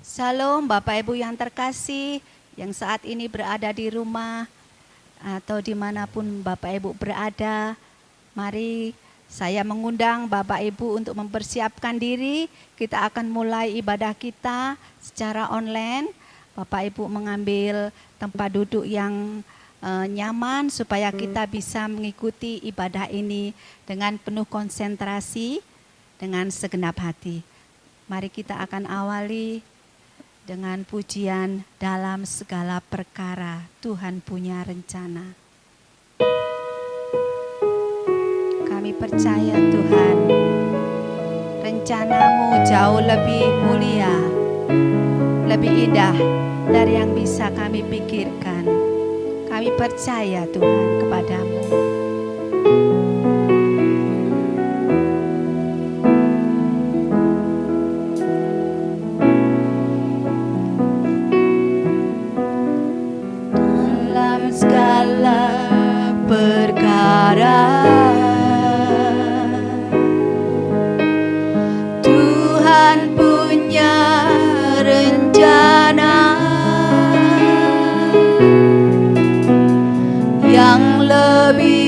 Shalom Bapak Ibu yang terkasih, yang saat ini berada di rumah atau dimanapun Bapak Ibu berada. Mari saya mengundang Bapak Ibu untuk mempersiapkan diri. Kita akan mulai ibadah kita secara online. Bapak Ibu mengambil tempat duduk yang nyaman supaya kita bisa mengikuti ibadah ini dengan penuh konsentrasi, dengan segenap hati. Mari kita akan awali dengan pujian dalam segala perkara Tuhan punya rencana. Kami percaya Tuhan, rencanamu jauh lebih mulia, lebih indah dari yang bisa kami pikirkan. Kami percaya Tuhan kepadamu. Segala perkara Tuhan punya rencana yang lebih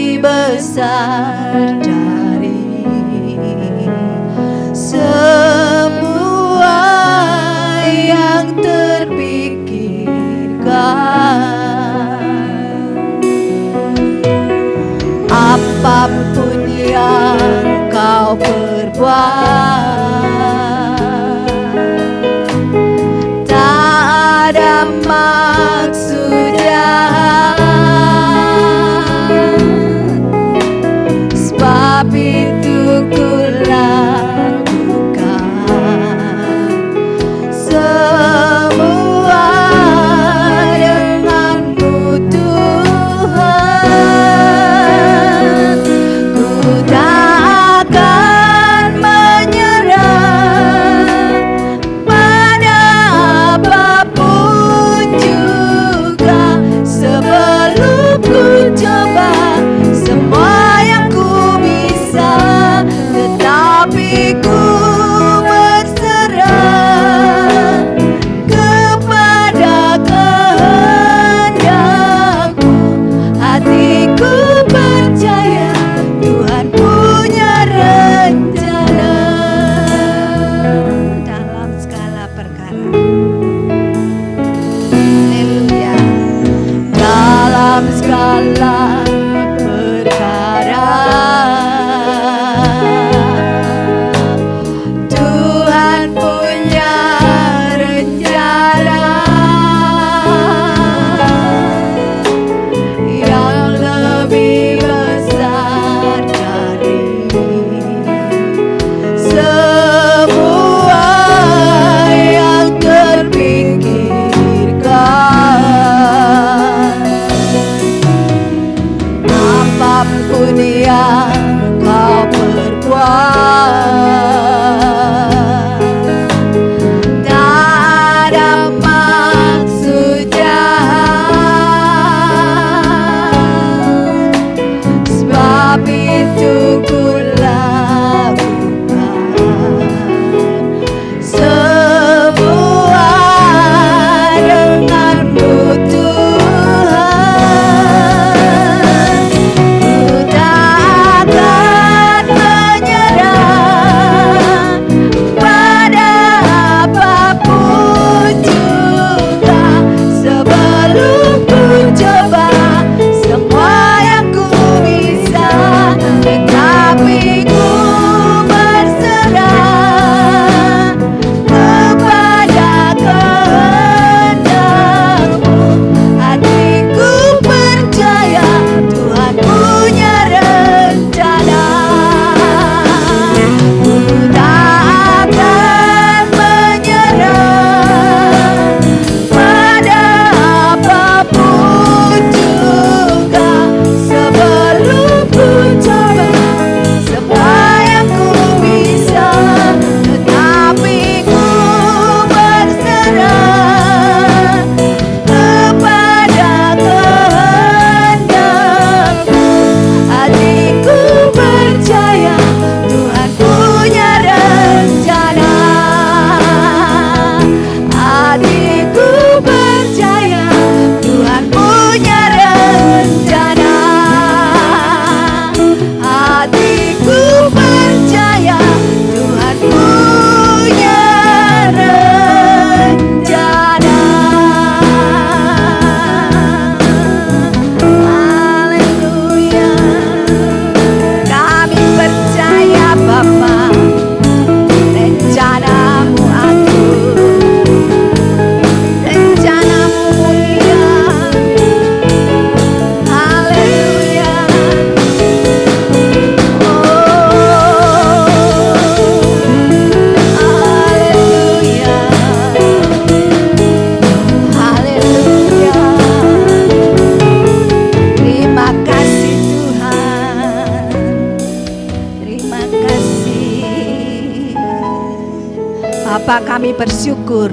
Bapa, kami bersyukur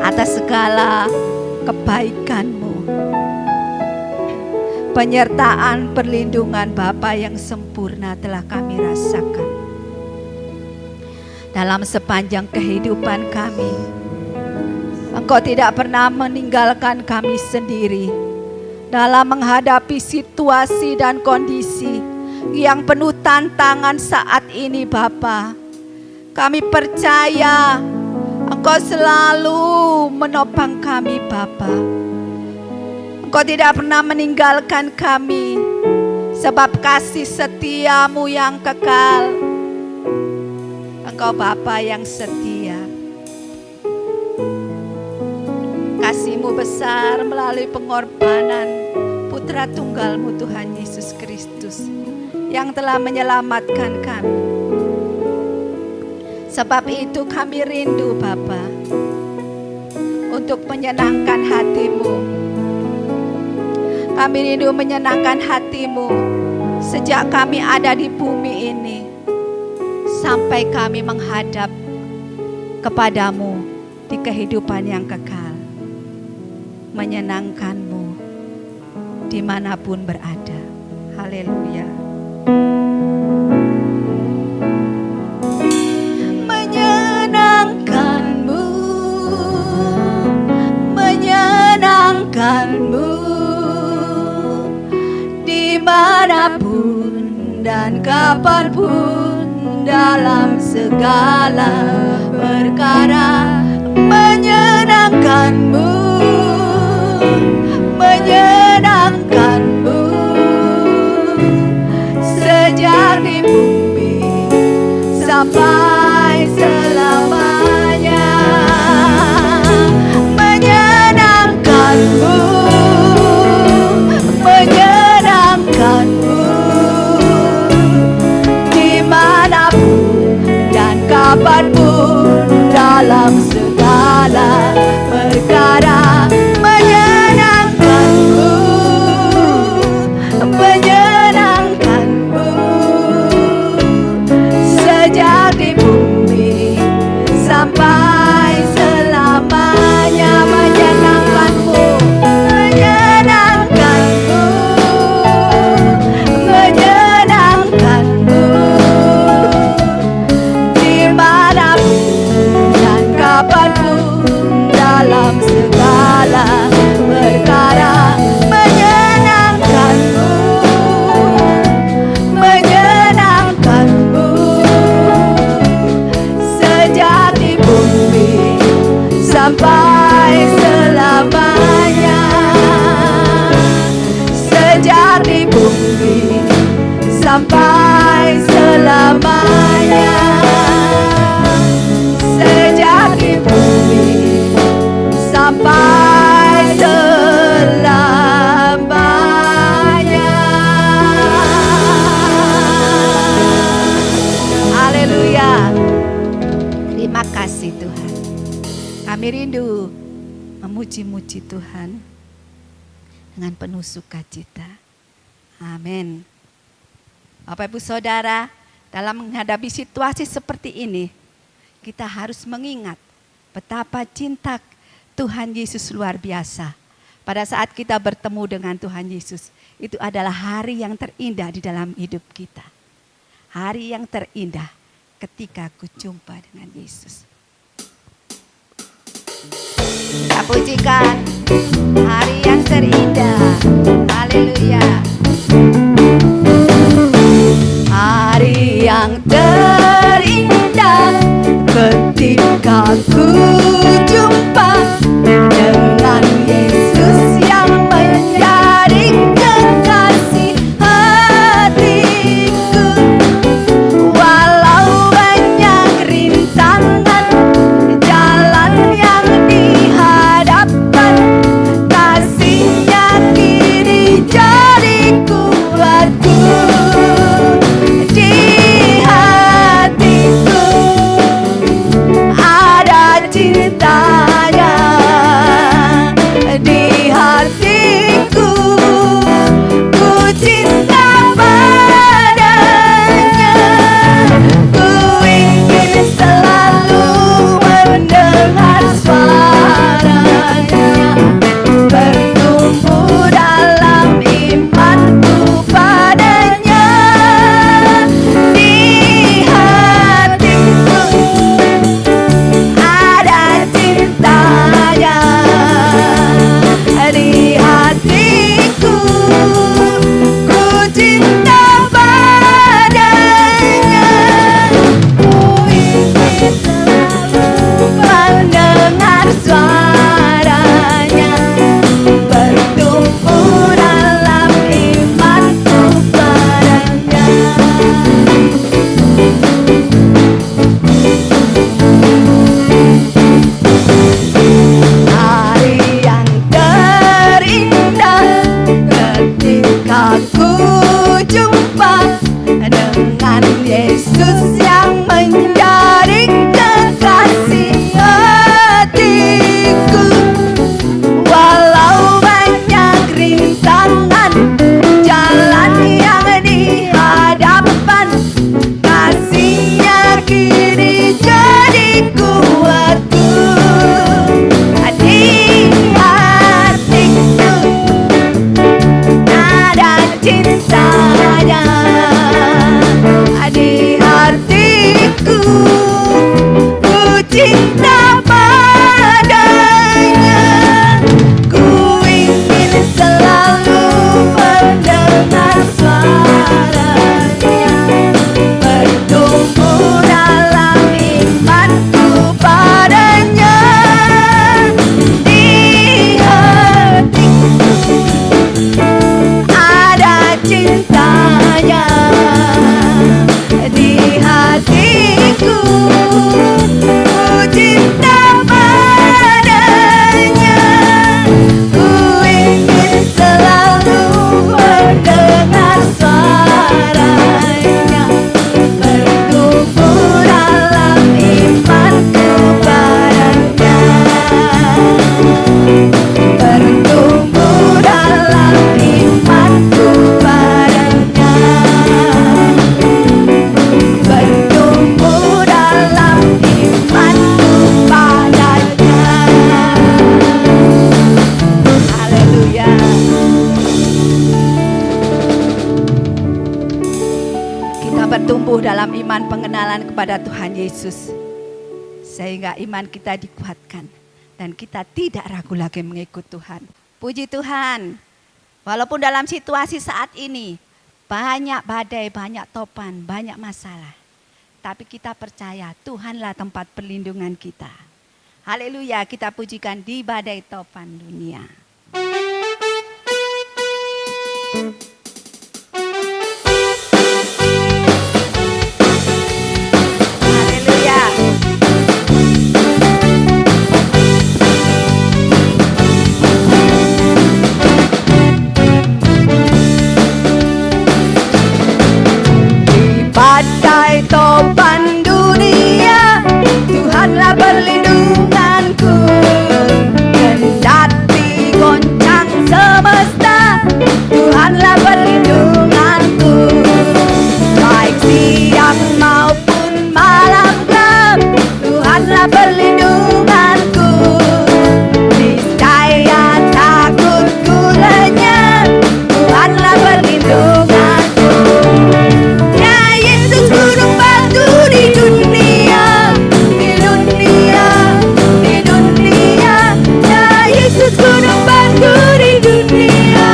atas segala kebaikan-Mu, penyertaan perlindungan Bapa yang sempurna telah kami rasakan dalam sepanjang kehidupan kami. Engkau tidak pernah meninggalkan kami sendiri dalam menghadapi situasi dan kondisi yang penuh tantangan saat ini Bapa. Kami percaya Engkau selalu menopang kami Bapa. Engkau tidak pernah meninggalkan kami, sebab kasih setia-Mu yang kekal. Engkau Bapa yang setia. Kasih-Mu besar melalui pengorbanan Putra Tunggal-Mu Tuhan Yesus Kristus yang telah menyelamatkan kami. Sebab itu kami rindu Bapa untuk menyenangkan hati-Mu. Kami rindu menyenangkan hati-Mu sejak kami ada di bumi ini sampai kami menghadap kepadamu di kehidupan yang kekal. Menyenangkan-Mu dimanapun berada. Haleluya. Menyenangkan-Mu, menyenangkan-Mu dimanapun dan kapanpun dalam segala perkara. Menyenangkan-Mu, menyenangkan-Mu sejak di bumi sampai selamanya. Menyenangkan-Mu, menyenangkan-Mu dimanapun dan kapanpun dalam segala perkara. Menyenangkan-Mu, menyenangkan-Mu sejak di bumi sampai selamanya. Menyenangkan-Mu, menyenangkan-Mu, menyenangkan-Mu dimanapun dan kapanpun dalam segala perkara. Menyenangkan-Mu, menyenangkan-Mu sejak di bumi sampai selamanya. Sejak di bumi sampai selamanya. Sejak di bumi sampai selamanya. Haleluya. Terima kasih Tuhan. Kami rindu memuji-muji Tuhan dengan penuh sukacita. Amin. Bapak Ibu Saudara, dalam menghadapi situasi seperti ini, kita harus mengingat betapa cinta Tuhan Yesus luar biasa. Pada saat kita bertemu dengan Tuhan Yesus, itu adalah hari yang terindah di dalam hidup kita. Hari yang terindah ketika aku jumpa dengan Yesus. Kita pujikan hari yang terindah. Haleluya. Hari yang terindah ketika ku jumpa dengan Yesus yang menjadi kekasih hatiku. Walau banyak rintangan jalan yang dihadapkan, kasih-Nya kini jadi kuatku. Di hatiku ada cintanya, di hatiku ku cinta padanya. Ku ingin selalu cinta padanya. Ku ingin selalu mendengar suaranya, bertumbuh dalam imanku padanya. Di hatiku ada cintanya, di hatiku ku cinta padanya. Ku ingin selalu mendengar suaranya, bertumbuh dalam imanku padanya, bertumbuh dalam imanku padanya, bertumbuh dalam imanku padanya. Haleluya. Kita bertumbuh dalam iman pengenalan kepada Tuhan Yesus, sehingga iman kita dikuatkan dan kita tidak ragu lagi mengikut Tuhan. Puji Tuhan, walaupun dalam situasi saat ini banyak badai, banyak topan, banyak masalah, tapi kita percaya Tuhanlah tempat perlindungan kita. Haleluya, kita pujikan di badai topan dunia. Haleluya. Badai topan dunia, Tuhanlah perlindunganku. Kendati goncang semesta, Tuhanlah perlindunganku. Baik siang maupun malam gelap, Tuhanlah perlindunganku. Niscaya takutku lenyap, Tuhanlah perlindunganku. Ya Yesus gunung batu di dunia, di dunia, di dunia. Ya Yesus gunung batu di dunia,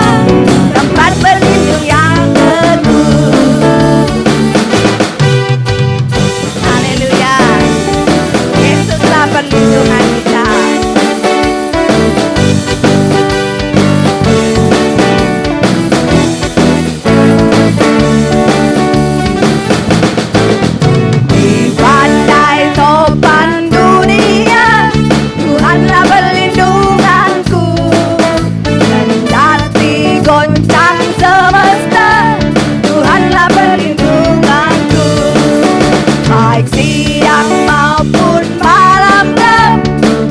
tempat berlindung yang teguh. Haleluya, Yesuslah perlindungan kita. Di badai topan dunia, Tuhanlah perlindunganku. Kendati goncang semesta, Tuhanlah perlindunganku. Baik siang maupun malam gelap,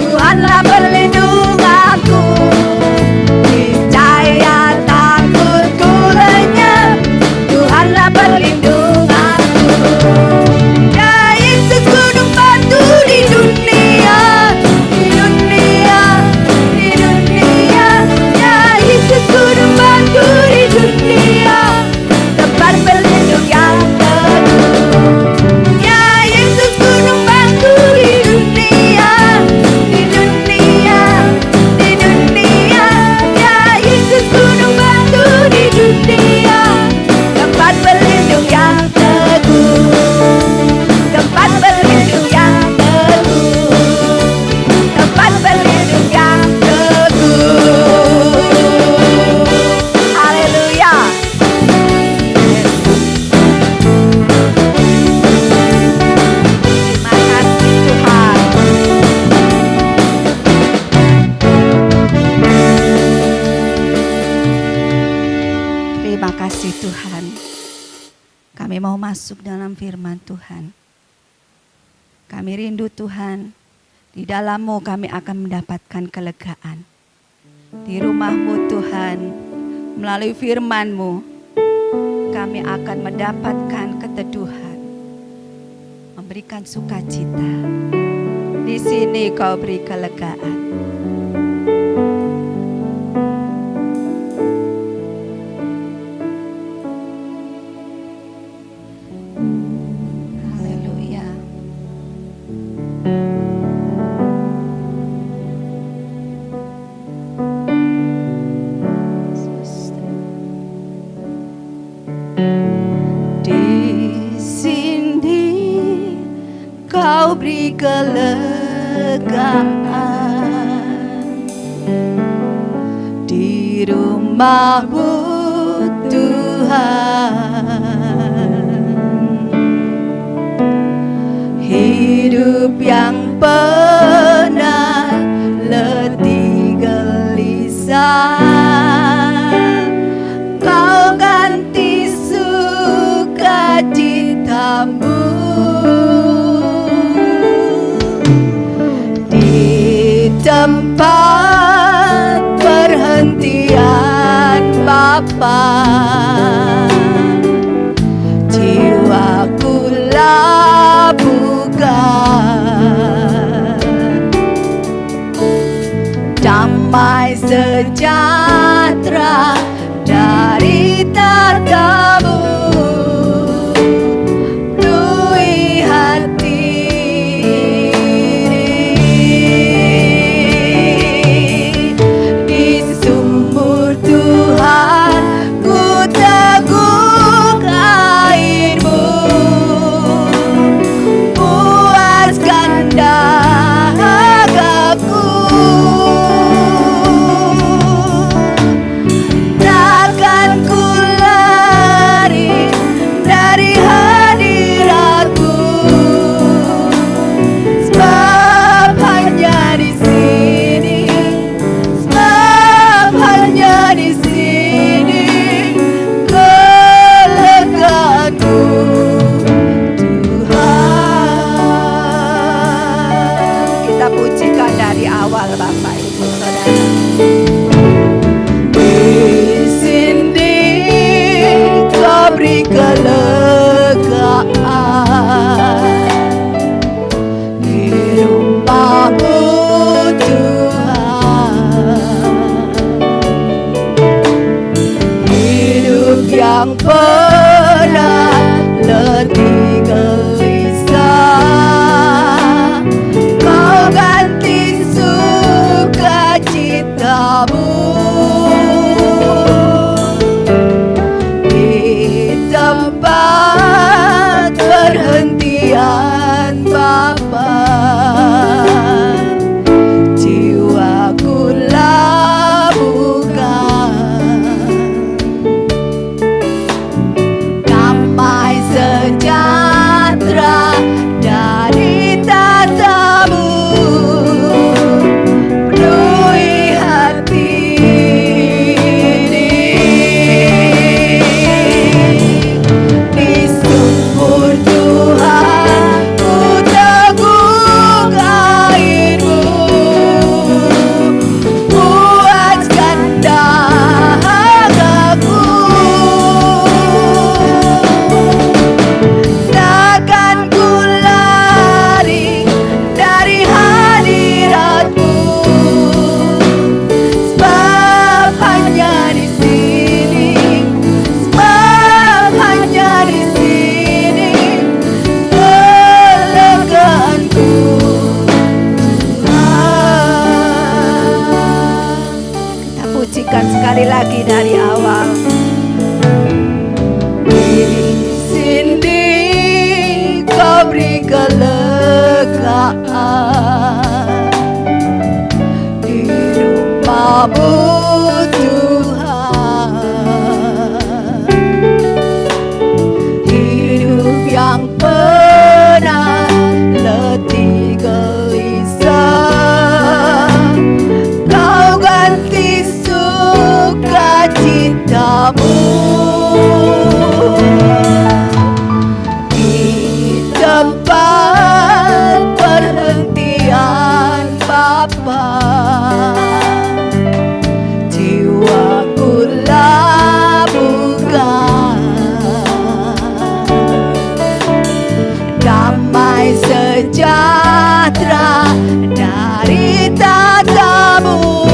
Tuhanlah perlindunganku. Niscaya takutku lenyap, Tuhanlah perlindunganku. Ya Yesus gunung batu di dunia, di dunia, di dunia. Ya Yesus gunung batu di dunia, tempat berlindung yang teguh. Ya Yesus gunung batu di dunia, di dunia, di dunia. Ya Yesus gunung batu di dunia, tempat berlindung yang teguh, tempat berlindung yang teguh, tempat berlindung yang teguh. Haleluya. Terima kasih Tuhan. Terima kasih Tuhan. Kami mau masuk dalam firman Tuhan. Kami rindu Tuhan, di dalam-Mu kami akan mendapatkan kelegaan. Di rumah-Mu Tuhan, melalui firman-Mu, kami akan mendapatkan keteduhan, memberikan sukacita. Di sini Kau beri kelegaan. Haleluya. kelegaan di rumah-Mu Tuhan. Hidup yang pernah letih gelisah, Kau ganti sukacita-Mu. Di tempat perhentian Bapa, jiwaku labuhkan damai sejahtera dari tata-Mu. Penuhi hati di sumur Tuhan, ku teguk air-Mu. Puaskan dahagaku, takkan ku lari dari hadirat-Mu, sebab hanya di sini, sebab hanya di sini kelegaanku, Tuhan. Kita pujikan dari awal, Bapak Ibu Saudara. Di sini Kau beri kelegaan di rumah-Mu Tuhan. Hidup yang pernah letih gelisah, Kau ganti sukacita-Mu. Di tempat perhentian Bapa, jiwaku labuhkan damai sejahtera dari tata-Mu. Penuhi hati di sumur Tuhan, ku teguk air-Mu. Puaskan dahagaku, takkan ku lari dari hadirat-Mu, sebab hanya di sini, sebab hanya di sini kelegaanku, Tuhan. Kita pujikan sekali lagi dari awal. Di sini Kau beri kelegaan di rumah-Mu Tuhan. Hidup yang pernah letih gelisah, Kau ganti sukacita-Mu. Di tempat perhentian Bapa, jiwaku labuhkan damai sejahtera dari tata-Mu.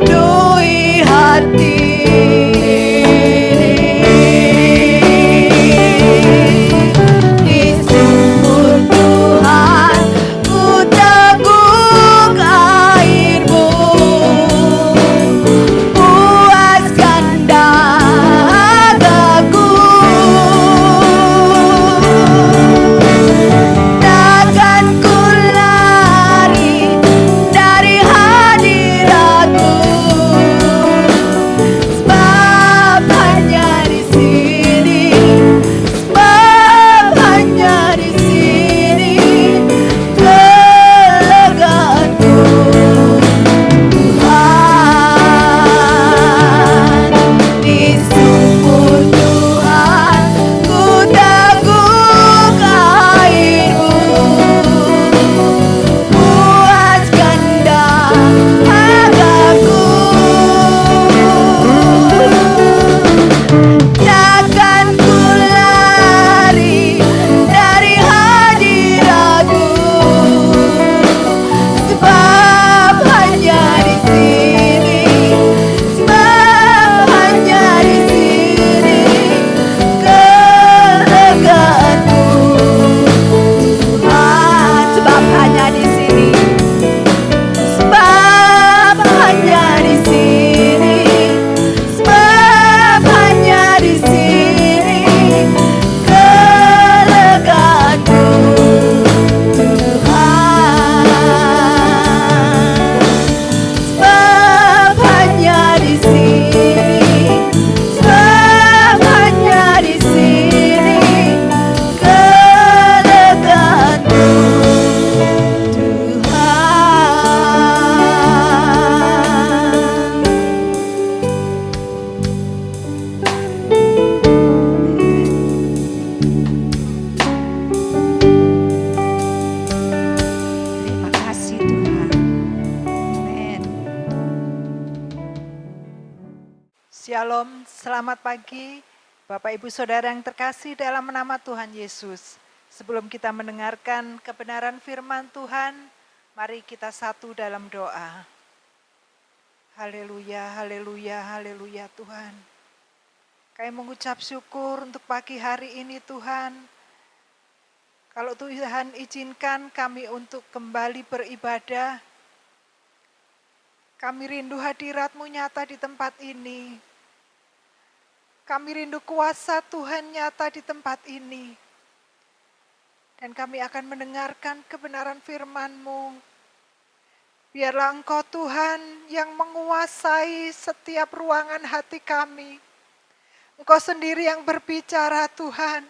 Penuhi hati di sumur Tuhan, ku teguk Shalom, selamat pagi Bapak Ibu Saudara yang terkasih dalam nama Tuhan Yesus. Sebelum kita mendengarkan kebenaran firman Tuhan, mari kita satu dalam doa. Haleluya, haleluya, haleluya Tuhan. Kami mengucap syukur untuk pagi hari ini Tuhan. Kalau Tuhan izinkan kami untuk kembali beribadah, kami rindu hadirat-Mu nyata di tempat ini. Kami rindu kuasa Tuhan nyata di tempat ini. Dan kami akan mendengarkan kebenaran firman-Mu. Biarlah Engkau Tuhan yang menguasai setiap ruangan hati kami. Engkau sendiri yang berbicara Tuhan.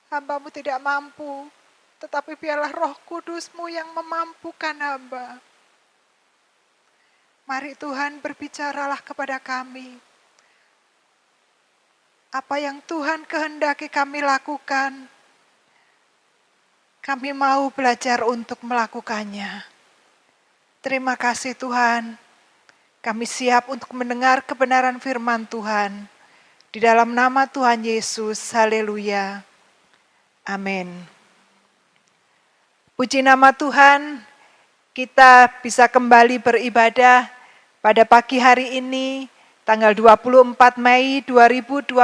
Hamba-Mu tidak mampu, tetapi biarlah Roh Kudus-Mu yang memampukan hamba. Mari Tuhan berbicaralah kepada kami. Apa yang Tuhan kehendaki kami lakukan, kami mau belajar untuk melakukannya. Terima kasih Tuhan, kami siap untuk mendengar kebenaran firman Tuhan. Di dalam nama Tuhan Yesus, haleluya, amin. Puji nama Tuhan, kita bisa kembali beribadah pada pagi hari ini, tanggal 24 Mei 2020.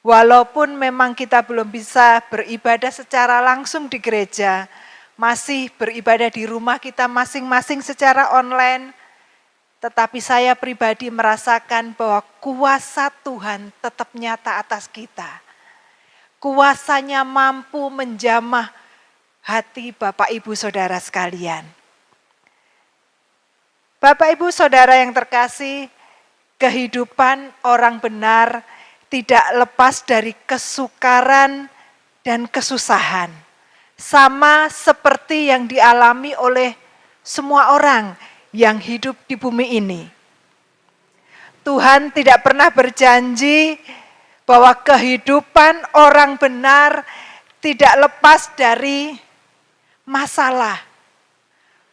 Walaupun memang kita belum bisa beribadah secara langsung di gereja, masih beribadah di rumah kita masing-masing secara online, tetapi saya pribadi merasakan bahwa kuasa Tuhan tetap nyata atas kita. Kuasanya mampu menjamah hati Bapak Ibu Saudara sekalian. Bapak Ibu Saudara yang terkasih, kehidupan orang benar tidak lepas dari kesukaran dan kesusahan. Sama seperti yang dialami oleh semua orang yang hidup di bumi ini. Tuhan tidak pernah berjanji bahwa kehidupan orang benar tidak lepas dari masalah.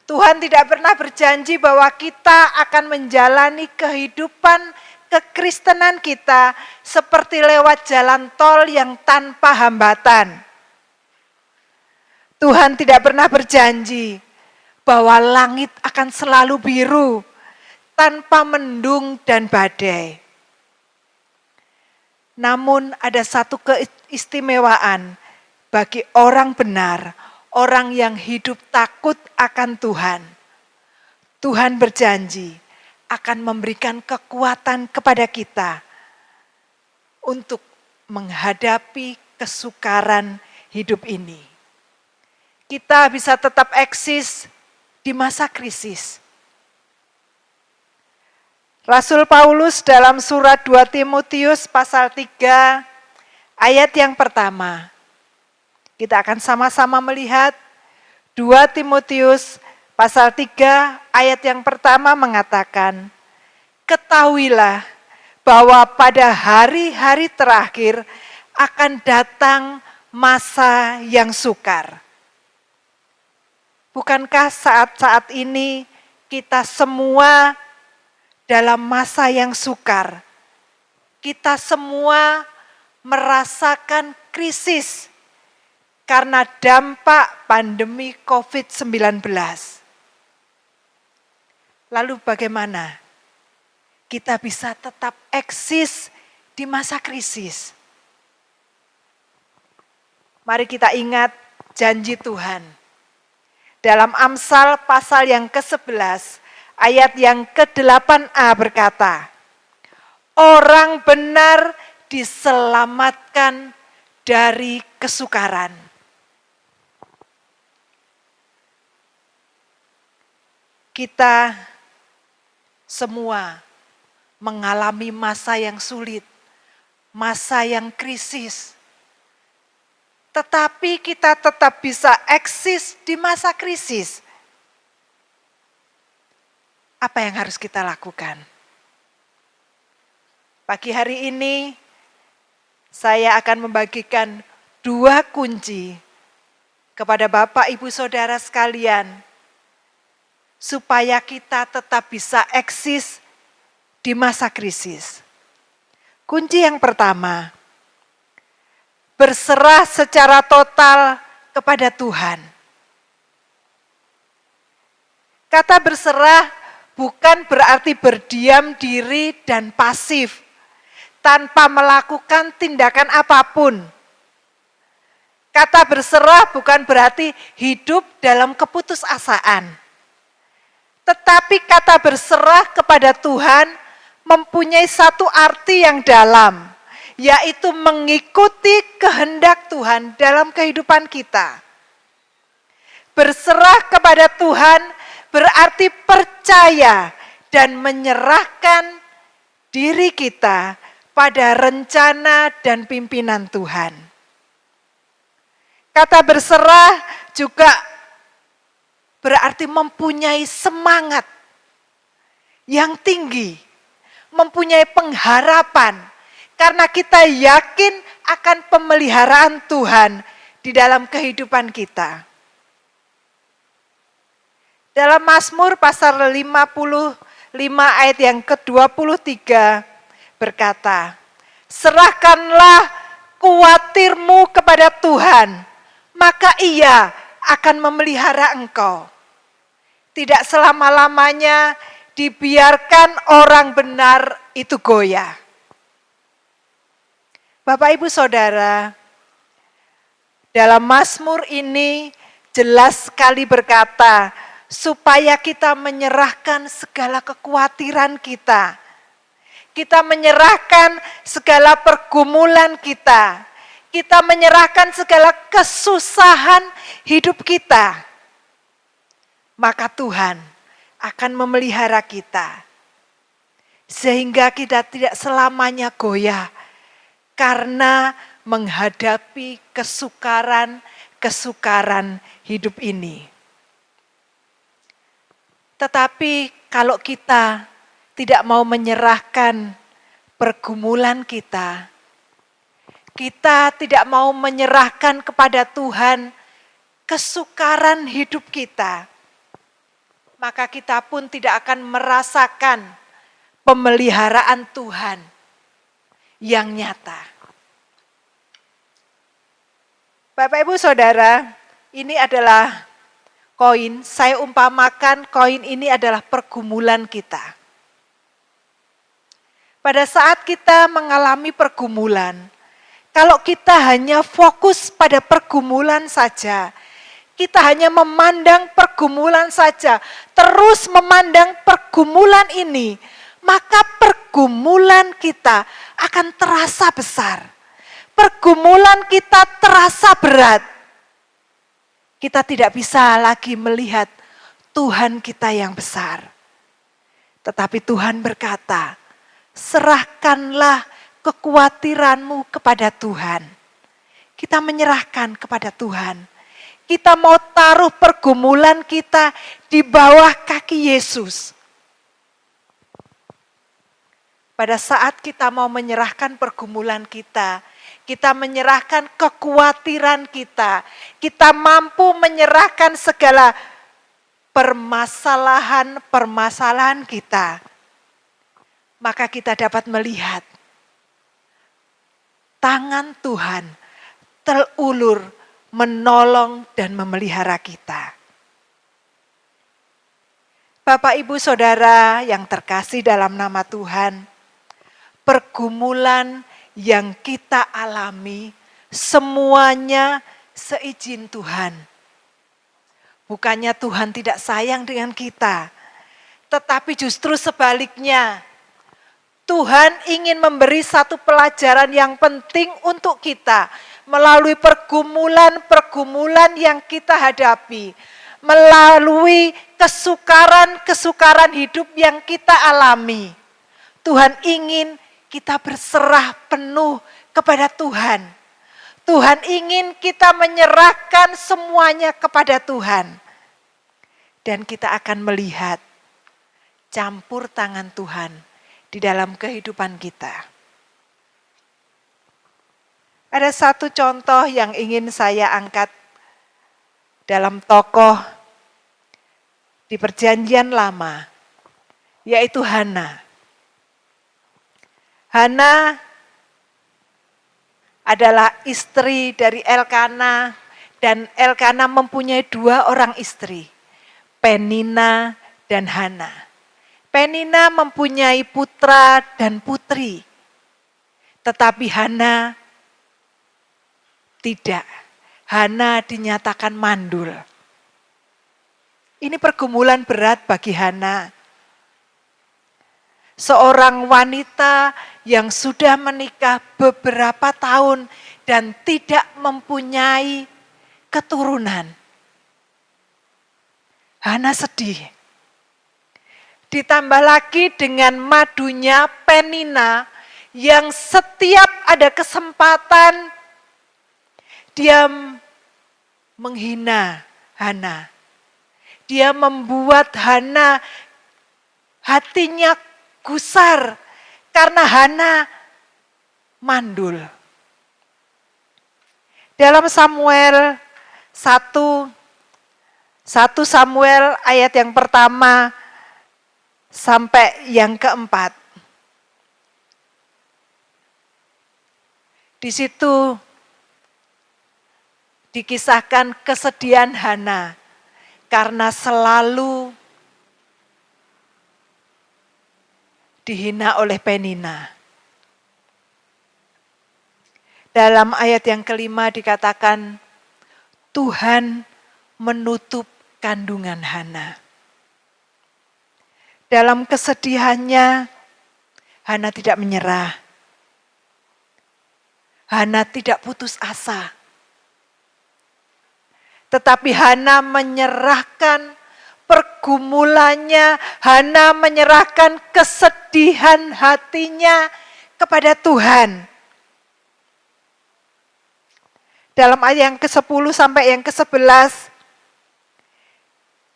Tuhan tidak pernah berjanji bahwa kita akan menjalani kehidupan kekristenan kita seperti lewat jalan tol yang tanpa hambatan. Tuhan tidak pernah berjanji bahwa langit akan selalu biru tanpa mendung dan badai. Namun ada satu keistimewaan bagi orang benar, orang yang hidup takut akan Tuhan. Tuhan berjanji akan memberikan kekuatan kepada kita untuk menghadapi kesukaran hidup ini. Kita bisa tetap eksis di masa krisis. Rasul Paulus dalam surat 2 Timotius pasal 3 ayat yang pertama. Kita akan sama-sama melihat 2 Timotius pasal 3 ayat yang pertama mengatakan, ketahuilah bahwa pada hari-hari terakhir akan datang masa yang sukar. Bukankah saat-saat ini kita semua dalam masa yang sukar? Kita semua merasakan krisis karena dampak pandemi COVID-19. Lalu bagaimana kita bisa tetap eksis di masa krisis? Mari kita ingat janji Tuhan. Dalam Amsal pasal yang ke-11, ayat yang ke-8a berkata, orang benar diselamatkan dari kesukaran. Kita semua mengalami masa yang sulit, masa yang krisis. Tetapi kita tetap bisa eksis di masa krisis. Apa yang harus kita lakukan? Pagi hari ini saya akan membagikan 2 kunci kepada Bapak Ibu Saudara sekalian supaya kita tetap bisa eksis di masa krisis. Kunci yang pertama, berserah secara total kepada Tuhan. Kata berserah bukan berarti berdiam diri dan pasif, tanpa melakukan tindakan apapun. Kata berserah bukan berarti hidup dalam keputusasaan. Tetapi kata berserah kepada Tuhan mempunyai satu arti yang dalam, yaitu mengikuti kehendak Tuhan dalam kehidupan kita. Berserah kepada Tuhan berarti percaya dan menyerahkan diri kita pada rencana dan pimpinan Tuhan. Kata berserah juga berarti mempunyai semangat yang tinggi, mempunyai pengharapan, karena kita yakin akan pemeliharaan Tuhan di dalam kehidupan kita. Dalam Mazmur pasal 55 ayat yang ke-23 berkata, serahkanlah kuatirmu kepada Tuhan, maka Ia akan memelihara engkau. Tidak selama-lamanya dibiarkan orang benar itu goyah. Bapak Ibu Saudara, dalam Mazmur ini jelas sekali berkata, supaya kita menyerahkan segala kekhawatiran kita. Kita menyerahkan segala pergumulan kita. Kita menyerahkan segala kesusahan hidup kita. Maka Tuhan akan memelihara kita. Sehingga kita tidak selamanya goyah. Karena menghadapi kesukaran hidup ini. Tetapi kalau kita tidak mau menyerahkan pergumulan kita tidak mau menyerahkan kepada Tuhan kesukaran hidup kita, maka kita pun tidak akan merasakan pemeliharaan Tuhan yang nyata. Bapak Ibu Saudara, ini adalah koin, saya umpamakan koin ini adalah pergumulan kita. Pada saat kita mengalami pergumulan, kalau kita hanya fokus pada pergumulan saja, kita hanya memandang pergumulan saja, terus memandang pergumulan ini, maka pergumulan kita akan terasa besar. Pergumulan kita terasa berat. Kita tidak bisa lagi melihat Tuhan kita yang besar. Tetapi Tuhan berkata, serahkanlah kekhawatiranmu kepada Tuhan. Kita menyerahkan kepada Tuhan. Kita mau taruh pergumulan kita di bawah kaki Yesus. Pada saat kita mau menyerahkan pergumulan kita menyerahkan kekhawatiran kita mampu menyerahkan segala permasalahan kita, maka kita dapat melihat tangan Tuhan terulur menolong dan memelihara kita. Bapak Ibu Saudara yang terkasih dalam nama Tuhan, pergumulan yang kita alami semuanya seizin Tuhan. Bukannya Tuhan tidak sayang dengan kita, tetapi justru sebaliknya. Tuhan ingin memberi satu pelajaran yang penting untuk kita melalui pergumulan-pergumulan yang kita hadapi, melalui kesukaran hidup yang kita alami. Tuhan ingin kita berserah penuh kepada Tuhan. Tuhan ingin kita menyerahkan semuanya kepada Tuhan. Dan kita akan melihat campur tangan Tuhan di dalam kehidupan kita. Ada satu contoh yang ingin saya angkat dalam tokoh di Perjanjian Lama, yaitu Hana. Hana adalah istri dari Elkana, dan Elkana mempunyai 2 orang istri, Penina dan Hana. Penina mempunyai putra dan putri, tetapi Hana tidak. Hana dinyatakan mandul. Ini pergumulan berat bagi Hana. Seorang wanita yang sudah menikah beberapa tahun dan tidak mempunyai keturunan. Hana sedih. Ditambah lagi dengan madunya Penina yang setiap ada kesempatan dia menghina Hana. Dia membuat Hana hatinya gusar karena Hana mandul. Dalam Samuel 1 Samuel ayat yang pertama sampai yang keempat. Di situ dikisahkan kesedihan Hana karena selalu dihina oleh Penina. Dalam ayat yang kelima dikatakan, Tuhan menutup kandungan Hana. Dalam kesedihannya, Hana tidak menyerah. Hana tidak putus asa. Tetapi Hana menyerahkan pergumulannya, Hana menyerahkan kesedihan hatinya kepada Tuhan. Dalam ayat yang ke-10 sampai yang ke-11,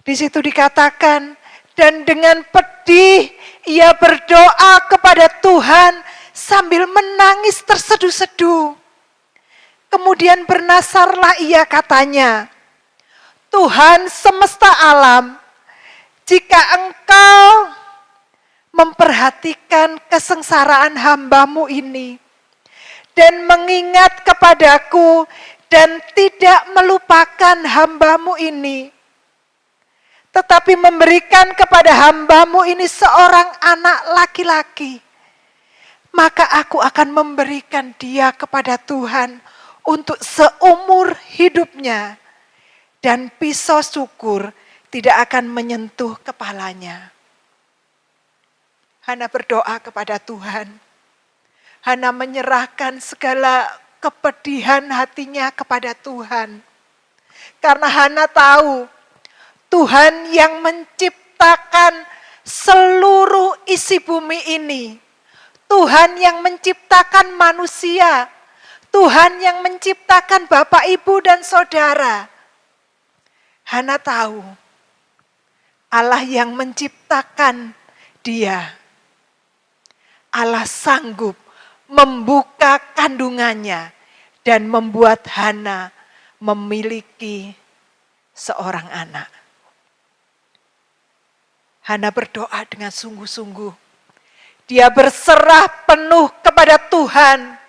di situ dikatakan, dan dengan pedih ia berdoa kepada Tuhan sambil menangis terseduh-seduh. Kemudian bernasarlah ia, katanya, Tuhan semesta alam, jika Engkau memperhatikan kesengsaraan hamba-Mu ini dan mengingat kepadaku dan tidak melupakan hamba-Mu ini, tetapi memberikan kepada hamba-Mu ini seorang anak laki-laki, maka aku akan memberikan dia kepada Tuhan untuk seumur hidupnya, dan pisau syukur tidak akan menyentuh kepalanya. Hana berdoa kepada Tuhan. Hana menyerahkan segala kepedihan hatinya kepada Tuhan. Karena Hana tahu Tuhan yang menciptakan seluruh isi bumi ini. Tuhan yang menciptakan manusia. Tuhan yang menciptakan Bapak, Ibu, dan Saudara. Hana tahu Allah yang menciptakan dia. Allah sanggup membuka kandungannya dan membuat Hana memiliki seorang anak. Hana berdoa dengan sungguh-sungguh. Dia berserah penuh kepada Tuhan.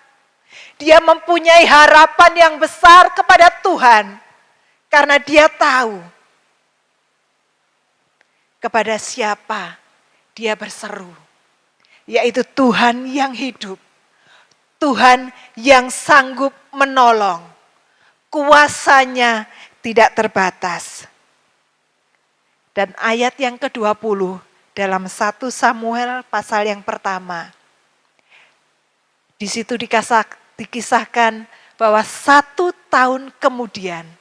Dia mempunyai harapan yang besar kepada Tuhan. Karena dia tahu kepada siapa dia berseru. Yaitu Tuhan yang hidup. Tuhan yang sanggup menolong. Kuasanya tidak terbatas. Dan ayat yang ke-20 dalam 1 Samuel pasal yang pertama. Di situ dikisahkan bahwa 1 tahun kemudian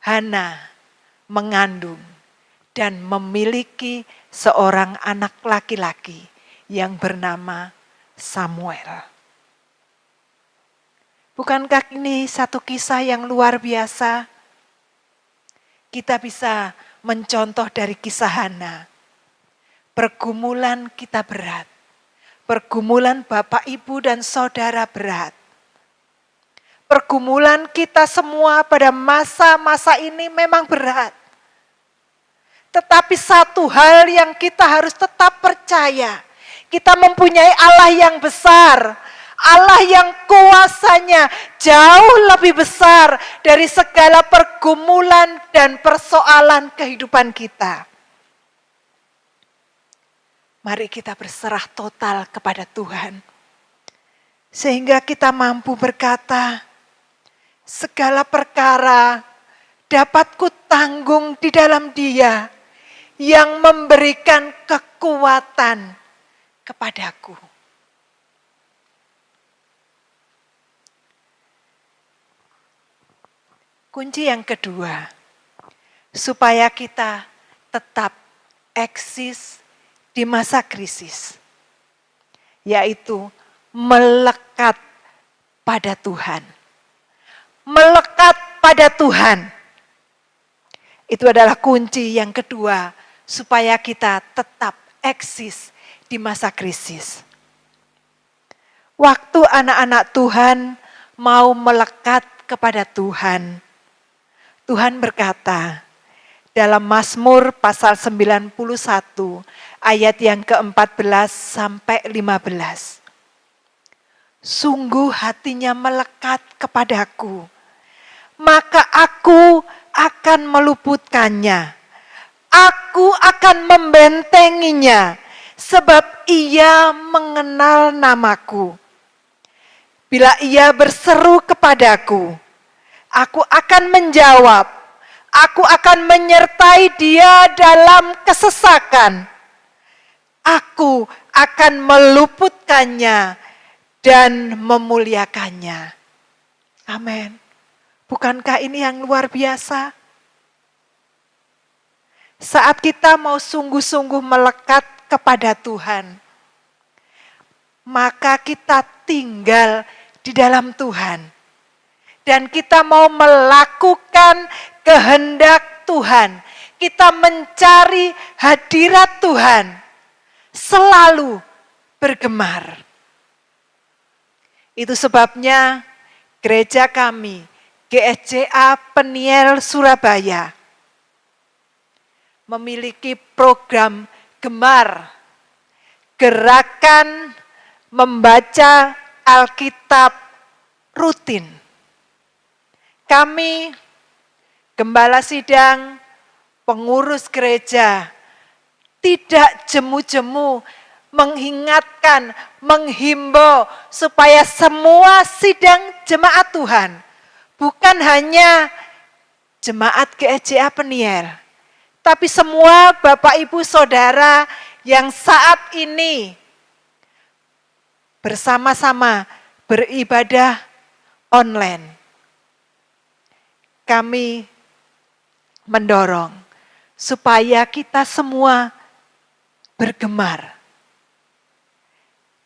Hana mengandung dan memiliki seorang anak laki-laki yang bernama Samuel. Bukankah ini satu kisah yang luar biasa? Kita bisa mencontoh dari kisah Hana. Pergumulan kita berat. Pergumulan Bapak, Ibu, dan Saudara berat. Pergumulan kita semua pada masa-masa ini memang berat. Tetapi satu hal yang kita harus tetap percaya. Kita mempunyai Allah yang besar, Allah yang kuasanya jauh lebih besar dari segala pergumulan dan persoalan kehidupan kita. Mari kita berserah total kepada Tuhan, sehingga kita mampu berkata, segala perkara dapat kutanggung di dalam Dia yang memberikan kekuatan kepadaku. Kunci yang kedua, supaya kita tetap eksis di masa krisis, yaitu melekat pada Tuhan. Melekat pada Tuhan. Itu adalah kunci yang kedua, supaya kita tetap eksis di masa krisis. Waktu anak-anak Tuhan mau melekat kepada Tuhan, Tuhan berkata dalam Mazmur pasal 91 ayat yang ke-14 sampai 15. Sungguh hatinya melekat kepadaku, maka aku akan meluputkannya. Aku akan membentenginya, sebab ia mengenal namaku. Bila ia berseru kepadaku, aku akan menjawab. Aku akan menyertai dia dalam kesesakan. Aku akan meluputkannya dan memuliakannya. Amin. Bukankah ini yang luar biasa? Saat kita mau sungguh-sungguh melekat kepada Tuhan, maka kita tinggal di dalam Tuhan. Dan kita mau melakukan kehendak Tuhan. Kita mencari hadirat Tuhan. Selalu bergemar. Itu sebabnya gereja kami, GSJA Peniel Surabaya, memiliki program gemar. Gerakan membaca Alkitab rutin. Kami, gembala sidang, pengurus gereja, tidak jemu-jemu mengingatkan, menghimbau supaya semua sidang jemaat Tuhan, bukan hanya jemaat GSJA Peniel, tapi semua Bapak Ibu Saudara yang saat ini bersama-sama beribadah online. Kami mendorong supaya kita semua bergemar.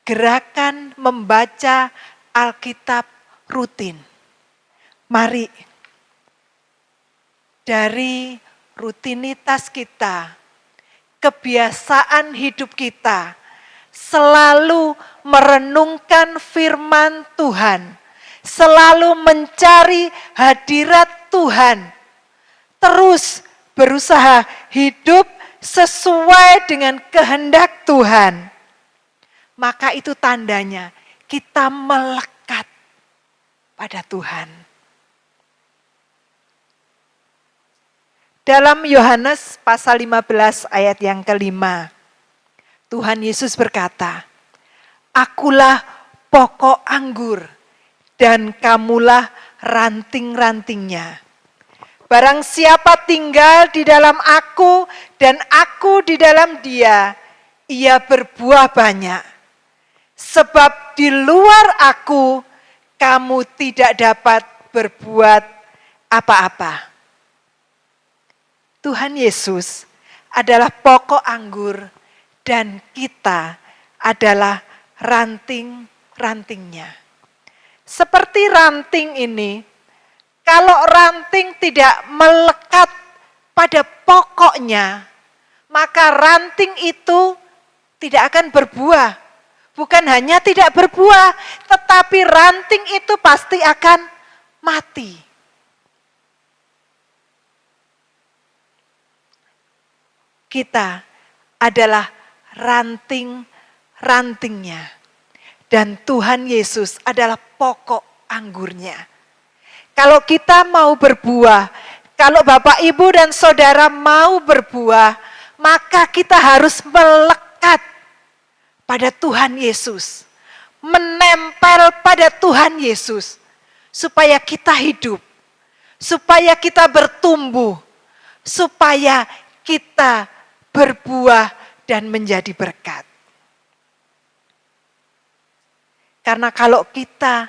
Gerakan membaca Alkitab rutin. Mari dari rutinitas kita, kebiasaan hidup kita, selalu merenungkan firman Tuhan, selalu mencari hadirat Tuhan, terus berusaha hidup sesuai dengan kehendak Tuhan. Maka itu tandanya kita melekat pada Tuhan. Dalam Yohanes pasal 15 ayat yang ke-5, Tuhan Yesus berkata, "Akulah pokok anggur dan kamulah ranting-rantingnya. Barang siapa tinggal di dalam aku dan aku di dalam dia, ia berbuah banyak. Sebab di luar aku, kamu tidak dapat berbuat apa-apa." Tuhan Yesus adalah pokok anggur dan kita adalah ranting-rantingnya. Seperti ranting ini, kalau ranting tidak melekat pada pokoknya, maka ranting itu tidak akan berbuah. Bukan hanya tidak berbuah, tetapi ranting itu pasti akan mati. Kita adalah ranting-ranting rantingnya. Dan Tuhan Yesus adalah pokok anggurnya. Kalau kita mau berbuah, kalau Bapak, Ibu, dan Saudara mau berbuah, maka kita harus melekat pada Tuhan Yesus. Menempel pada Tuhan Yesus. Supaya kita hidup. Supaya kita bertumbuh. Supaya kita berbuah dan menjadi berkat. Karena kalau kita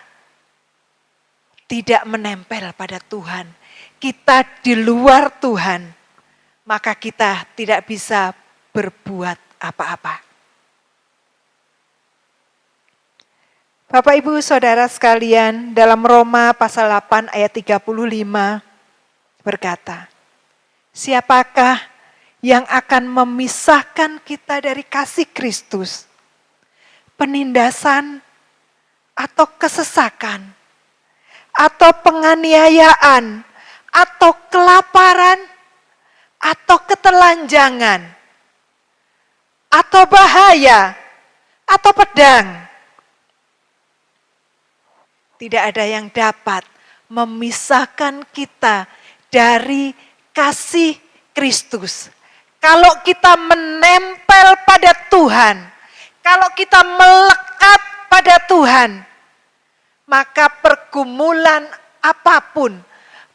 tidak menempel pada Tuhan, kita di luar Tuhan, maka kita tidak bisa berbuat apa-apa. Bapak, Ibu, Saudara sekalian, dalam Roma pasal 8 ayat 35 berkata, siapakah yang akan memisahkan kita dari kasih Kristus? Penindasan atau kesesakan, atau penganiayaan, atau kelaparan, atau ketelanjangan, atau bahaya, atau pedang. Tidak ada yang dapat memisahkan kita dari kasih Kristus. Kalau kita menempel pada Tuhan, kalau kita melekat pada Tuhan, maka pergumulan apapun,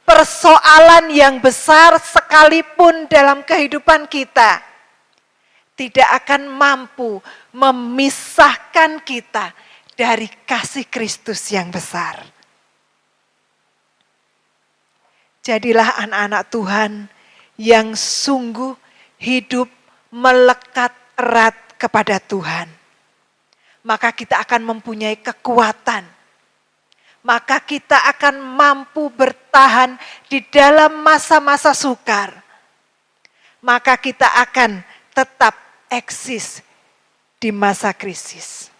persoalan yang besar sekalipun dalam kehidupan kita, tidak akan mampu memisahkan kita dari kasih Kristus yang besar. Jadilah anak-anak Tuhan yang sungguh hidup melekat erat kepada Tuhan. Maka kita akan mempunyai kekuatan. Maka kita akan mampu bertahan di dalam masa-masa sukar. Maka kita akan tetap eksis di masa krisis.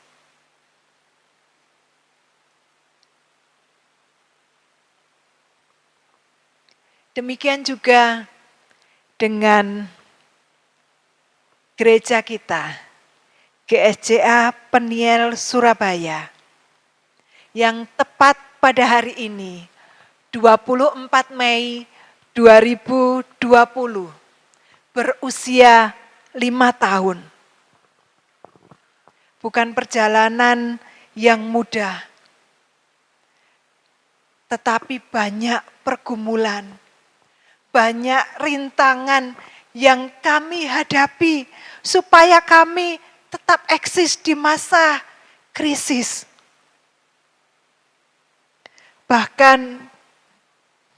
Demikian juga dengan gereja kita, GSJA Peniel Surabaya, yang tepat pada hari ini, 24 Mei 2020, berusia 5 tahun. Bukan perjalanan yang mudah, tetapi banyak pergumulan, banyak rintangan yang kami hadapi supaya kami tetap eksis di masa krisis. Bahkan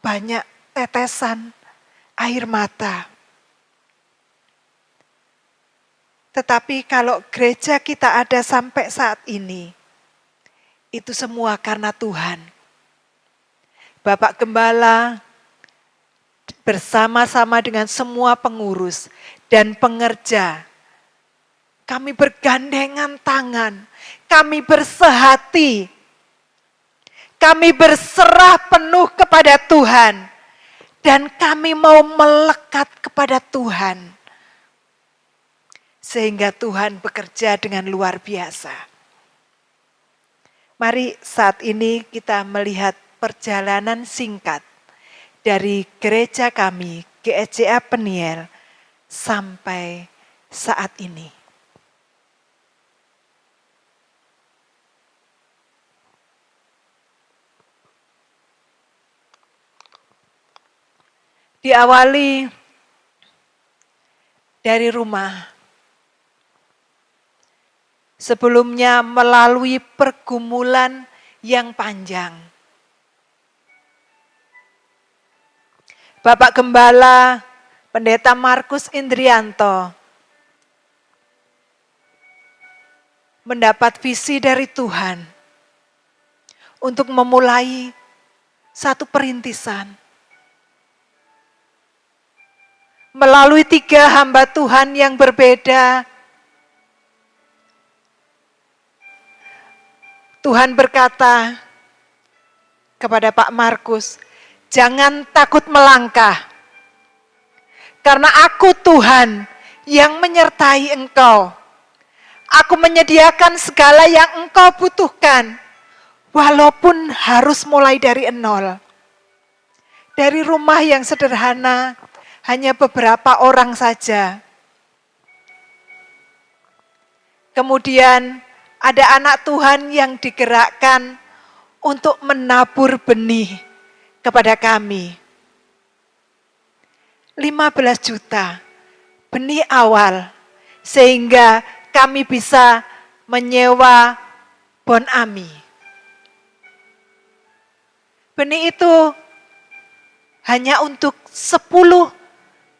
banyak tetesan air mata. Tetapi kalau gereja kita ada sampai saat ini, itu semua karena Tuhan. Bapak Gembala bersama-sama dengan semua pengurus dan pengerja, kami bergandengan tangan, kami bersehati, kami berserah penuh kepada Tuhan, dan kami mau melekat kepada Tuhan. Sehingga Tuhan bekerja dengan luar biasa. Mari saat ini kita melihat perjalanan singkat dari gereja kami, GSJA Peniel, sampai saat ini. Diawali dari rumah. Sebelumnya melalui pergumulan yang panjang. Bapak Gembala, Pendeta Markus Indrianto, mendapat visi dari Tuhan untuk memulai satu perintisan. Melalui 3 hamba Tuhan yang berbeda, Tuhan berkata kepada Pak Markus, jangan takut melangkah, karena aku Tuhan yang menyertai engkau. Aku menyediakan segala yang engkau butuhkan, walaupun harus mulai dari nol. Dari rumah yang sederhana, hanya beberapa orang saja. Kemudian ada anak Tuhan yang digerakkan untuk menabur benih kepada kami. 15 juta benih awal, sehingga kami bisa menyewa Bon Ami. Benih itu hanya untuk 10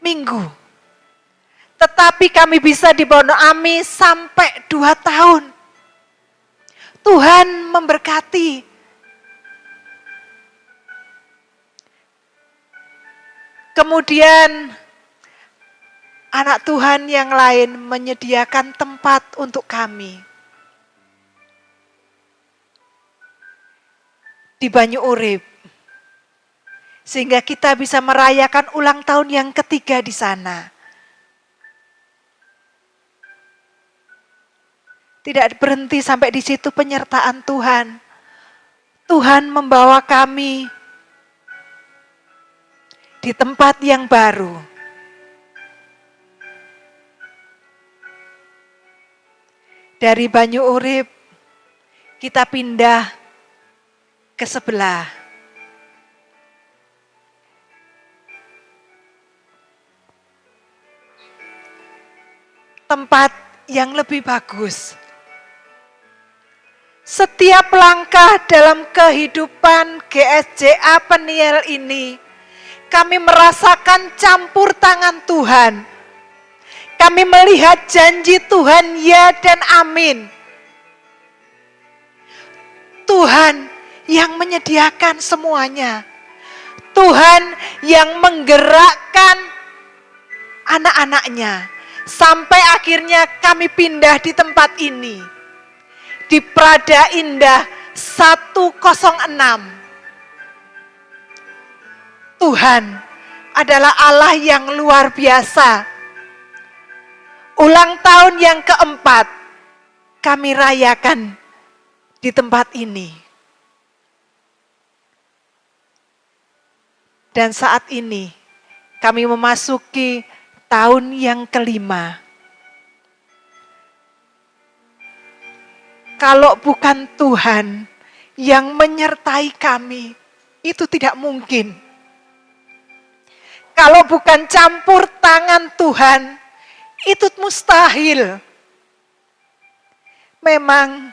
minggu. Tetapi kami bisa di Bon Ami sampai 2 tahun. Tuhan memberkati. Kemudian anak Tuhan yang lain menyediakan tempat untuk kami. Di Banyu Urip. Sehingga kita bisa merayakan ulang tahun yang ketiga di sana. Tidak berhenti sampai di situ penyertaan Tuhan. Tuhan membawa kami di tempat yang baru. Dari Banyu Urip, kita pindah ke sebelah. Tempat yang lebih bagus. Setiap langkah dalam kehidupan GSJA Peniel ini, kami merasakan campur tangan Tuhan. Kami melihat janji Tuhan ya dan amin. Tuhan yang menyediakan semuanya. Tuhan yang menggerakkan anak-anaknya. Sampai akhirnya kami pindah di tempat ini. Di Prada Indah 106. Tuhan adalah Allah yang luar biasa. Ulang tahun yang keempat kami rayakan di tempat ini. Dan saat ini kami memasuki tahun yang kelima. Kalau bukan Tuhan yang menyertai kami, itu tidak mungkin. Kalau bukan campur tangan Tuhan, itu mustahil. Memang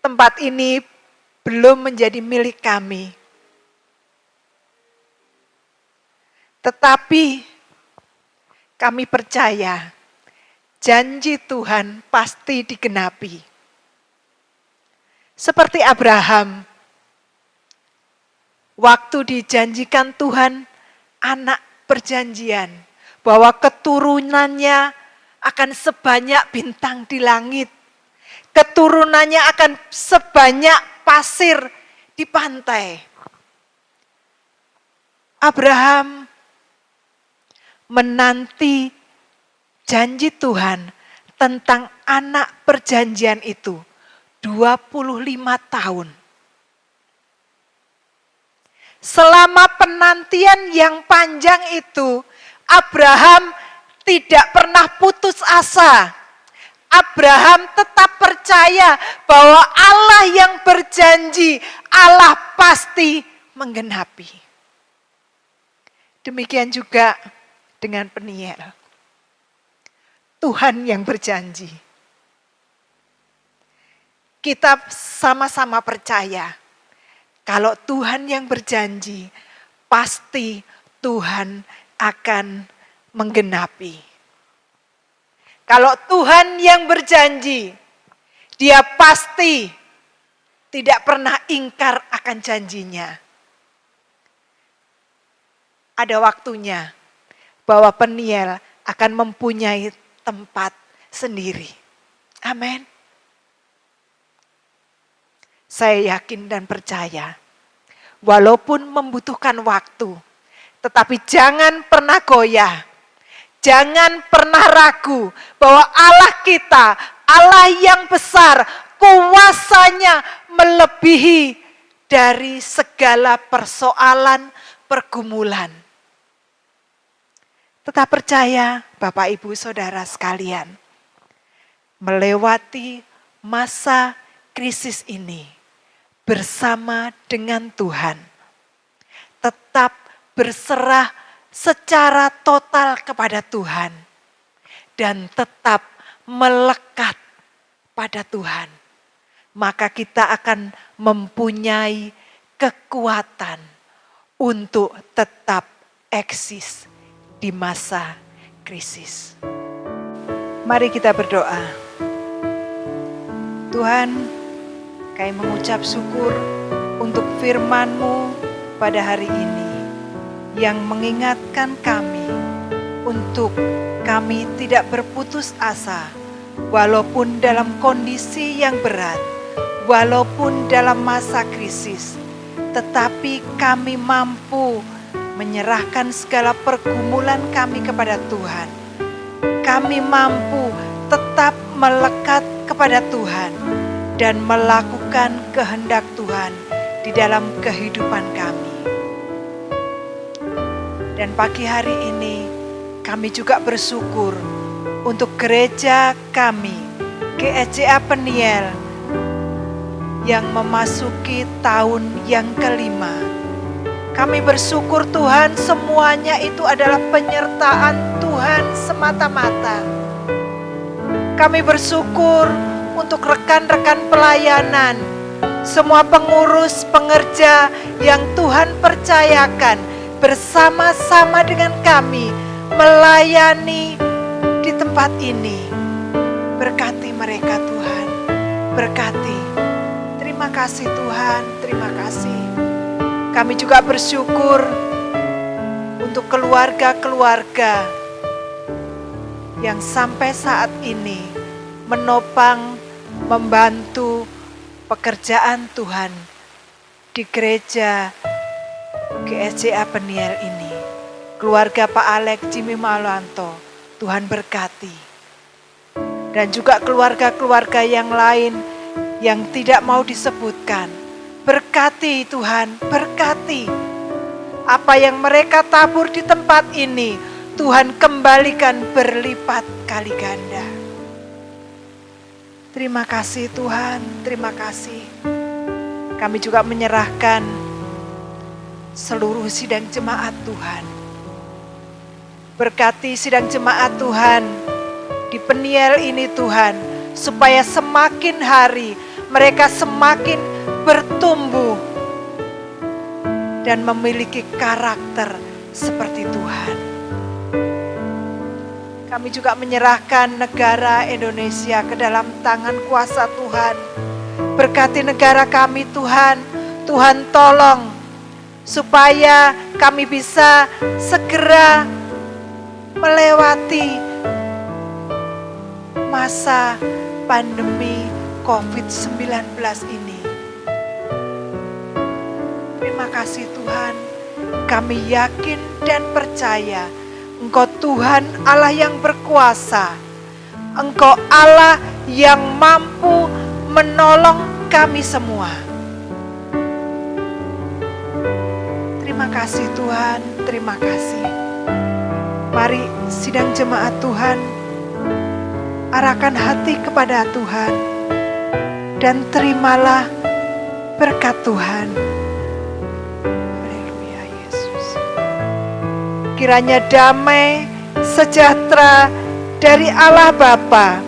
tempat ini belum menjadi milik kami. Tetapi kami percaya janji Tuhan pasti digenapi. Seperti Abraham, waktu dijanjikan Tuhan anak perjanjian, bahwa keturunannya akan sebanyak bintang di langit. Keturunannya akan sebanyak pasir di pantai. Abraham menanti janji Tuhan tentang anak perjanjian itu 25 tahun. Selama penantian yang panjang itu, Abraham tidak pernah putus asa. Abraham tetap percaya bahwa Allah yang berjanji, Allah pasti menggenapi. Demikian juga dengan Peniel. Tuhan yang berjanji. Kita sama-sama percaya. Kalau Tuhan yang berjanji, pasti Tuhan akan menggenapi. Kalau Tuhan yang berjanji, Dia pasti tidak pernah ingkar akan janjinya. Ada waktunya bahwa Peniel akan mempunyai tempat sendiri. Amin. Saya yakin dan percaya, walaupun membutuhkan waktu, tetapi jangan pernah goyah. Jangan pernah ragu bahwa Allah kita, Allah yang besar, kuasanya melebihi dari segala persoalan, pergumulan. Tetap percaya Bapak Ibu Saudara sekalian, melewati masa krisis ini bersama dengan Tuhan. Tetap berserah secara total kepada Tuhan dan tetap melekat pada Tuhan, maka kita akan mempunyai kekuatan untuk tetap eksis di masa krisis. Mari kita berdoa. Tuhan, kami mengucap syukur untuk firman-Mu pada hari ini, yang mengingatkan kami untuk kami tidak berputus asa, walaupun dalam kondisi yang berat, walaupun dalam masa krisis, tetapi kami mampu menyerahkan segala pergumulan kami kepada Tuhan. Kami mampu tetap melekat kepada Tuhan dan melakukan kehendak Tuhan di dalam kehidupan kami. Dan pagi hari ini kami juga bersyukur untuk gereja kami, GSCA Peniel, yang memasuki tahun yang kelima. Kami bersyukur Tuhan, semuanya itu adalah penyertaan Tuhan semata-mata. Kami bersyukur untuk rekan-rekan pelayanan, semua pengurus, pengerja yang Tuhan percayakan bersama-sama dengan kami melayani di tempat ini. Berkati mereka Tuhan, berkati. Terima kasih Tuhan, terima kasih. Kami juga bersyukur untuk keluarga-keluarga yang sampai saat ini menopang, membantu pekerjaan Tuhan di gereja GSCA Peniel ini. Keluarga Pak Alex Jimmy Malanto, Tuhan berkati. Dan juga keluarga-keluarga yang lain yang tidak mau disebutkan. Berkati Tuhan, berkati. Apa yang mereka tabur di tempat ini, Tuhan kembalikan berlipat kali ganda. Terima kasih Tuhan, terima kasih. Kami juga menyerahkan seluruh sidang jemaat Tuhan. Berkati sidang jemaat Tuhan di Peniel ini Tuhan, supaya semakin hari mereka semakin bertumbuh dan memiliki karakter seperti Tuhan. Kami juga menyerahkan negara Indonesia ke dalam tangan kuasa Tuhan. Berkati negara kami Tuhan, Tuhan tolong supaya kami bisa segera melewati masa pandemi COVID-19 ini. Terima kasih Tuhan, kami yakin dan percaya Engkau Tuhan Allah yang berkuasa. Engkau Allah yang mampu menolong kami semua. Terima kasih Tuhan, terima kasih. Mari sidang jemaat Tuhan, arahkan hati kepada Tuhan dan terimalah berkat Tuhan. Haleluya Yesus. Kiranya damai sejahtera dari Allah Bapa,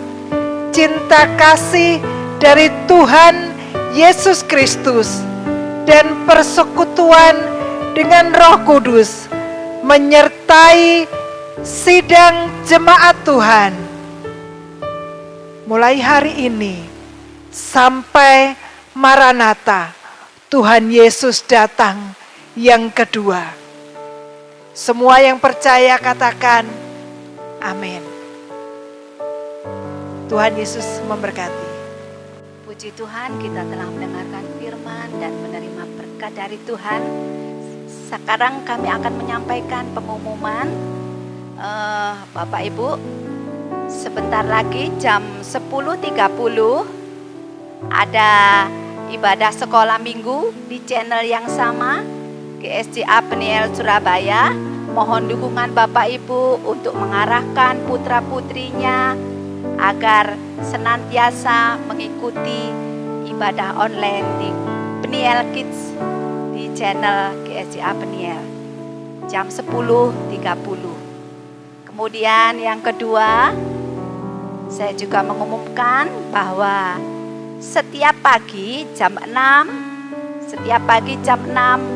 cinta kasih dari Tuhan Yesus Kristus, dan persekutuan dengan Roh Kudus menyertai sidang jemaat Tuhan mulai hari ini sampai Maranatha, Tuhan Yesus datang yang kedua. Semua yang percaya katakan amin. Tuhan Yesus memberkati. Puji Tuhan, kita telah mendengarkan firman dan menerima berkat dari Tuhan. Sekarang kami akan menyampaikan pengumuman Bapak Ibu, sebentar lagi jam 10.30 ada ibadah sekolah minggu di channel yang sama, GSJA Peniel Surabaya. Mohon dukungan Bapak Ibu untuk mengarahkan putra-putrinya agar senantiasa mengikuti ibadah online di Peniel Kids di channel GSJA Peniel jam 10.30. Kemudian yang kedua, saya juga mengumumkan bahwa setiap pagi jam 6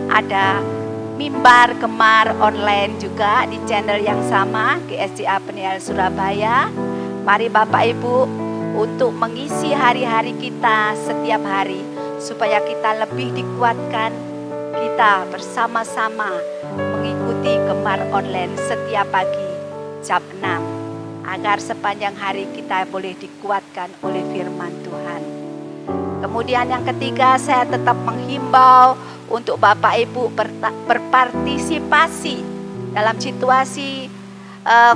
ada mimbar gemar online juga di channel yang sama, GSJA Peniel Surabaya. Mari Bapak Ibu untuk mengisi hari-hari kita setiap hari supaya kita lebih dikuatkan, kita bersama-sama mengikuti gemar online setiap pagi jam 6 agar sepanjang hari kita boleh dikuatkan oleh firman Tuhan. Kemudian yang ketiga, saya tetap menghimbau untuk Bapak Ibu berpartisipasi dalam situasi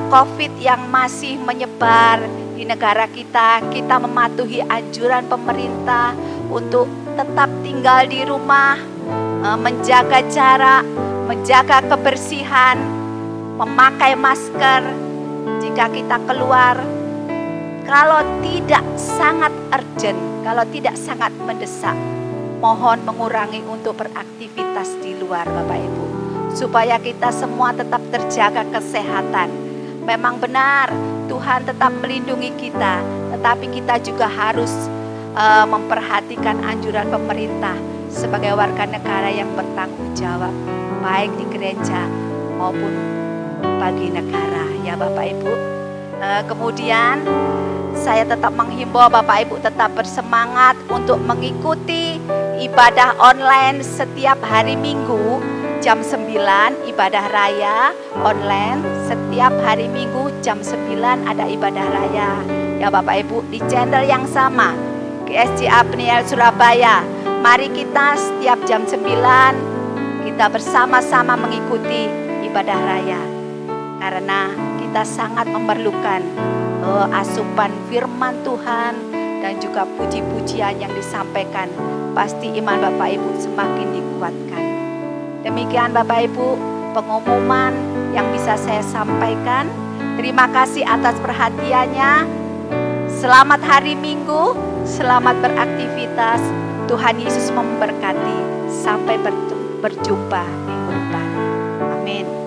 COVID yang masih menyebar di negara kita. Kita mematuhi anjuran pemerintah untuk tetap tinggal di rumah, menjaga jarak, menjaga kebersihan, memakai masker jika kita keluar. Kalau tidak sangat urgent, kalau tidak sangat mendesak, mohon mengurangi untuk beraktivitas di luar Bapak Ibu, supaya kita semua tetap terjaga kesehatan. Memang benar Tuhan tetap melindungi kita, tetapi kita juga harus memperhatikan anjuran pemerintah sebagai warga negara yang bertanggung jawab, baik di gereja maupun bagi negara, ya Bapak Ibu. Kemudian saya tetap menghimbau Bapak Ibu tetap bersemangat untuk mengikuti ibadah online setiap hari Minggu jam 9, ibadah raya online. Setiap hari Minggu jam 9 ada ibadah raya, ya Bapak Ibu, di channel yang sama, GSJA Peniel Surabaya. Mari kita setiap jam 9 kita bersama-sama mengikuti ibadah raya, karena kita sangat memerlukan asupan firman Tuhan dan juga puji-pujian yang disampaikan. Pasti iman Bapak Ibu semakin dikuatkan. Demikian Bapak Ibu pengumuman yang bisa saya sampaikan. Terima kasih atas perhatiannya. Selamat hari Minggu, selamat beraktivitas. Tuhan Yesus memberkati. Sampai berjumpa minggu depan. Amin.